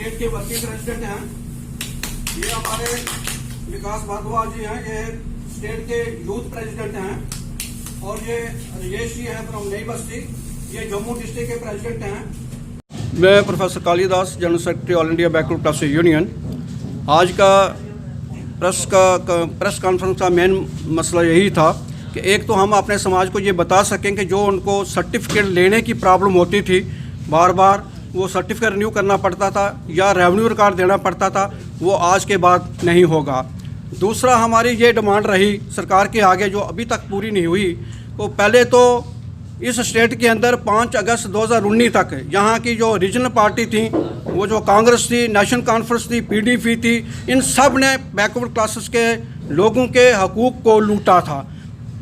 State के working president हैं। ये हमारे विकास भारद्वाज जी हैं, ये स्टेट के यूथ प्रेसिडेंट हैं। और ये राजेश जी हैं फ्रॉम नई बस्ती, ये जम्मू डिस्ट्रिक्ट के प्रेसिडेंट हैं। मैं professor Kalidas, general secretary all India backward classes union. आज का प्रेस कॉन्फ्रेंस का मेन मसला यही था कि एक तो हम अपने समाज को ये बता सकें कि जो उनको सर्टिफिकेट लेने की प्रॉब्लम होती थी, बार बार वो सर्टिफिकेट रिन्यू करना पड़ता था या रेवेन्यू रिकॉर्ड देना पड़ता था, वो आज के बाद नहीं होगा। दूसरा, हमारी ये डिमांड रही सरकार के आगे जो अभी तक पूरी नहीं हुई। तो पहले तो इस स्टेट के अंदर 5 अगस्त 2019 तक यहाँ की जो रीजनल पार्टी थी, वो जो कांग्रेस थी, नेशनल कॉन्फ्रेंस थी, पीडीपी थी, इन सब ने बैकवर्ड क्लासेस के लोगों के हकूक़ को लूटा था।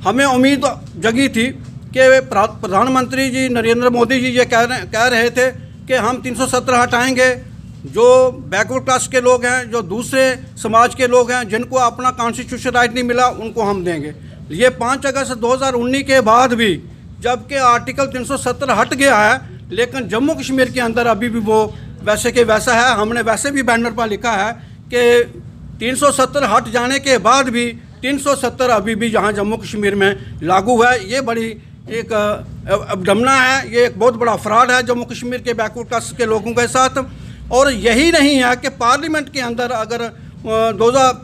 हमें उम्मीद जगी थी कि प्रधानमंत्री जी नरेंद्र मोदी जी ये कह रहे थे कि हम 317 हटाएंगे। जो बैकवर्ड क्लास के लोग हैं, जो दूसरे समाज के लोग हैं, जिनको अपना कॉन्स्टिट्यूशन राइट नहीं मिला, उनको हम देंगे। ये 5 अगस्त 2019 के बाद भी जबकि आर्टिकल 370 हट गया है, लेकिन जम्मू कश्मीर के अंदर अभी भी वो वैसे के वैसा है। हमने वैसे भी बैनर पर लिखा है कि 370 हट जाने के बाद भी 370 अभी भी यहाँ जम्मू कश्मीर में लागू है। ये बड़ी एक अवडमना है, ये एक बहुत बड़ा फ्रॉड है जम्मू कश्मीर के बैकवर्ड क्लास के लोगों के साथ। और यही नहीं है कि पार्लियामेंट के अंदर अगर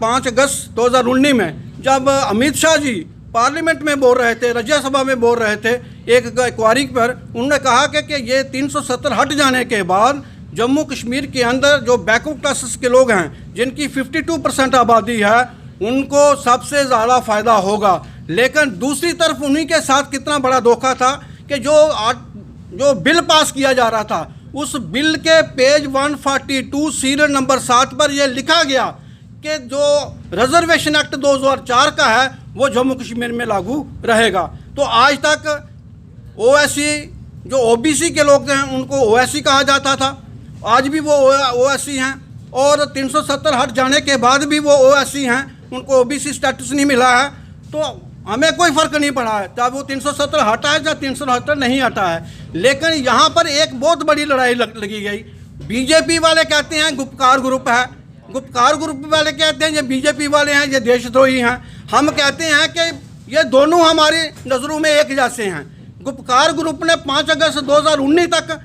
5 अगस्त 2019 में जब अमित शाह जी पार्लियामेंट में बोल रहे थे, राज्यसभा में बोल रहे थे एक क्वारी पर, उन्होंने कहा कि ये 370 हट जाने के बाद जम्मू कश्मीर के अंदर जो बैकवर्ड क्लासेस के लोग हैं, जिनकी 52% आबादी है, उनको सबसे ज़्यादा फ़ायदा होगा। लेकिन दूसरी तरफ उन्हीं के साथ कितना बड़ा धोखा था कि जो बिल पास किया जा रहा था, उस बिल के पेज 142 सीरियल नंबर 7 पर यह लिखा गया कि जो रिजर्वेशन एक्ट 2004 का है वो जम्मू कश्मीर में लागू रहेगा। तो आज तक ओएससी, जो ओबीसी के लोग हैं, उनको ओएससी कहा जाता था, आज भी वो ओएससी हैं। और 370 हट जाने के बाद भी वो ओएससी हैं, उनको ओबीसी स्टेटस नहीं मिला है। तो हमें कोई फ़र्क नहीं पड़ा है, चाहे वो 370 हटा है या 370 नहीं हटा है। लेकिन यहाँ पर एक बहुत बड़ी लड़ाई लगी गई। बीजेपी वाले कहते हैं गुपकार ग्रुप है, गुपकार ग्रुप वाले कहते हैं ये बीजेपी वाले हैं, ये देशद्रोही हैं। हम कहते हैं कि ये दोनों हमारी नज़रों में एक जैसे हैं। गुपकार ग्रुप ने 5 अगस्त 2019 तक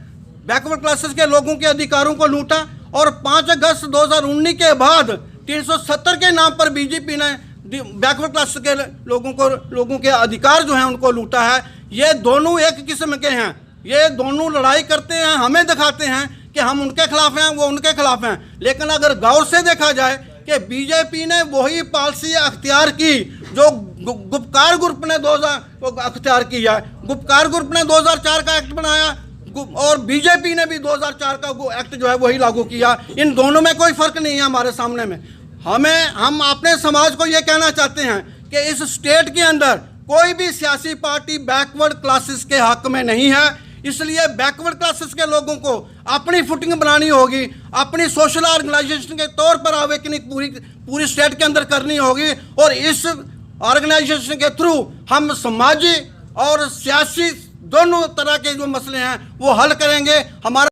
बैकवर्ड क्लासेस के लोगों के अधिकारों को लूटा, और 5 अगस्त 2019 के बाद 370 के नाम पर बीजेपी ने बैकवर्ड क्लास के लोगों के अधिकार जो हैं उनको लूटा है। ये दोनों एक किस्म के हैं, ये दोनों लड़ाई करते हैं, हमें दिखाते हैं कि हम उनके खिलाफ हैं, वो उनके खिलाफ हैं। लेकिन अगर गौर से देखा जाए कि बीजेपी ने वही पॉलिसी अख्तियार की जो गुपकार ग्रुप ने 2000 अख्तियार की है। गुपकार ग्रुप ने 2004 का एक्ट बनाया और बीजेपी ने भी 2004 का वो एक्ट जो है वही लागू किया। इन दोनों में कोई फ़र्क नहीं है हमारे सामने में। हम अपने समाज को ये कहना चाहते हैं कि इस स्टेट के अंदर कोई भी सियासी पार्टी बैकवर्ड क्लासेस के हक में नहीं है। इसलिए बैकवर्ड क्लासेस के लोगों को अपनी फुटिंग बनानी होगी, अपनी सोशल ऑर्गेनाइजेशन के तौर पर अवेकनिंग पूरी स्टेट के अंदर करनी होगी। और इस ऑर्गेनाइजेशन के थ्रू हम समाजी और सियासी दोनों तरह के जो मसले हैं वो हल करेंगे। हमारा